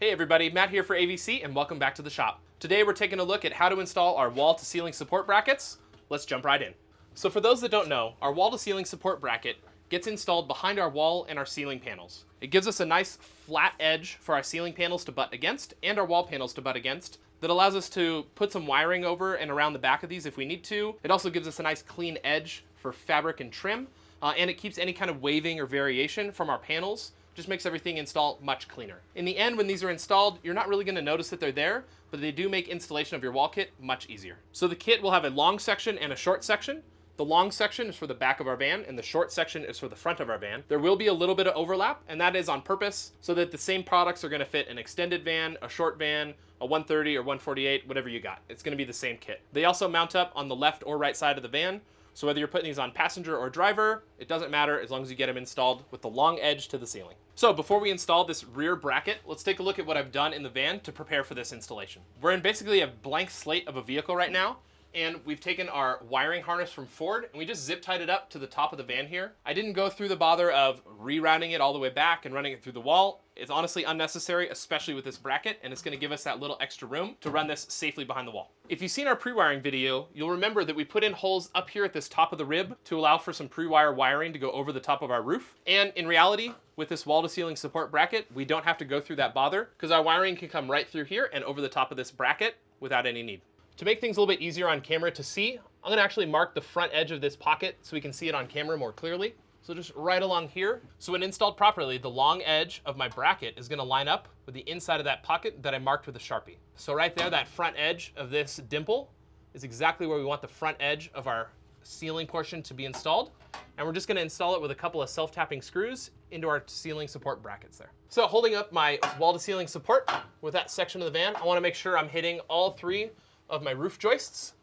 Hey everybody, Matt here for AVC and welcome back to the shop. Today we're taking a look at how to install our wall-to-ceiling support brackets. Let's jump right in. So for those that don't know, our wall-to-ceiling support bracket gets installed behind our wall and our ceiling panels. It gives us a nice flat edge for our ceiling panels to butt against and our wall panels to butt against that allows us to put some wiring over and around the back of these if we need to. It also gives us a nice clean edge for fabric and trim, and it keeps any kind of waving or variation from our panels. Just makes everything install much cleaner. In the end, when these are installed, you're not really gonna notice that they're there, but they do make installation of your wall kit much easier. So the kit will have a long section and a short section. The long section is for the back of our van, and the short section is for the front of our van. There will be a little bit of overlap, and that is on purpose, so that the same products are gonna fit an extended van, a short van, a 130 or 148, whatever you got. It's gonna be the same kit. They also mount up on the left or right side of the van, so whether you're putting these on passenger or driver, it doesn't matter as long as you get them installed with the long edge to the ceiling. So before we install this rear bracket, let's take a look at what I've done in the van to prepare for this installation. We're in basically a blank slate of a vehicle right now, and we've taken our wiring harness from Ford and we just zip tied it up to the top of the van here. I didn't go through the bother of rerouting it all the way back and running it through the wall. It's honestly unnecessary, especially with this bracket, and it's gonna give us that little extra room to run this safely behind the wall. If you've seen our pre-wiring video, you'll remember that we put in holes up here at this top of the rib to allow for some pre-wire wiring to go over the top of our roof. And in reality, with this wall-to-ceiling support bracket, we don't have to go through that bother because our wiring can come right through here and over the top of this bracket without any need. To make things a little bit easier on camera to see, I'm gonna actually mark the front edge of this pocket so we can see it on camera more clearly. So just right along here. So when installed properly, the long edge of my bracket is gonna line up with the inside of that pocket that I marked with a Sharpie. So right there, that front edge of this dimple is exactly where we want the front edge of our ceiling portion to be installed. And we're just gonna install it with a couple of self-tapping screws into our ceiling support brackets there. So holding up my wall-to-ceiling support with that section of the van, I wanna make sure I'm hitting all three of my roof joists,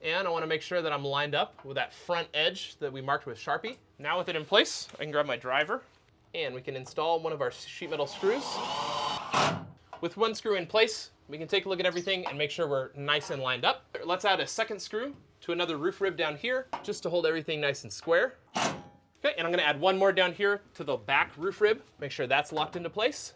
and I want to make sure that I'm lined up with that front edge that we marked with Sharpie. Now with it in place, I can grab my driver and we can install one of our sheet metal screws. With one screw in place, we can take a look at everything and make sure we're nice and lined up. Let's add a second screw to another roof rib down here just to hold everything nice and square. Okay, and I'm going to add one more down here to the back roof rib, make sure that's locked into place.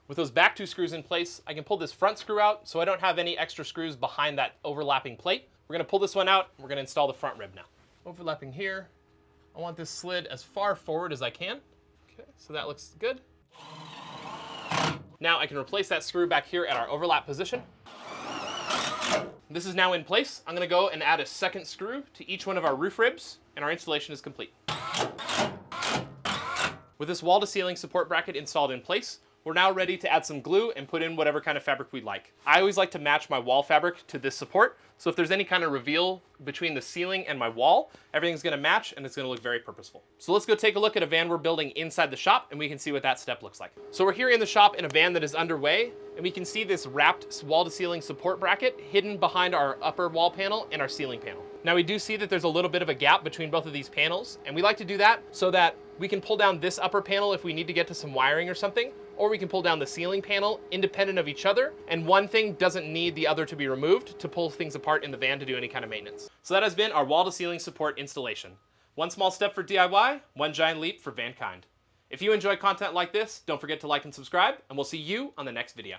With those back two screws in place, I can pull this front screw out so I don't have any extra screws behind that overlapping plate. We're gonna pull this one out, we're gonna install the front rib now. Overlapping here, I want this slid as far forward as I can. Okay, so that looks good. Now I can replace that screw back here at our overlap position. This is now in place. I'm gonna go and add a second screw to each one of our roof ribs, and our installation is complete. With this wall-to-ceiling support bracket installed in place, we're now ready to add some glue and put in whatever kind of fabric we'd like. I always like to match my wall fabric to this support, so if there's any kind of reveal between the ceiling and my wall, everything's gonna match and it's gonna look very purposeful. So let's go take a look at a van we're building inside the shop and we can see what that step looks like. So we're here in the shop in a van that is underway, and we can see this wrapped wall-to-ceiling support bracket hidden behind our upper wall panel and our ceiling panel. Now we do see that there's a little bit of a gap between both of these panels, and we like to do that so that we can pull down this upper panel if we need to get to some wiring or something, or we can pull down the ceiling panel independent of each other, and one thing doesn't need the other to be removed to pull things apart in the van to do any kind of maintenance. So that has been our wall-to-ceiling support installation. One small step for DIY, one giant leap for vankind. If you enjoy content like this, don't forget to like and subscribe, and we'll see you on the next video.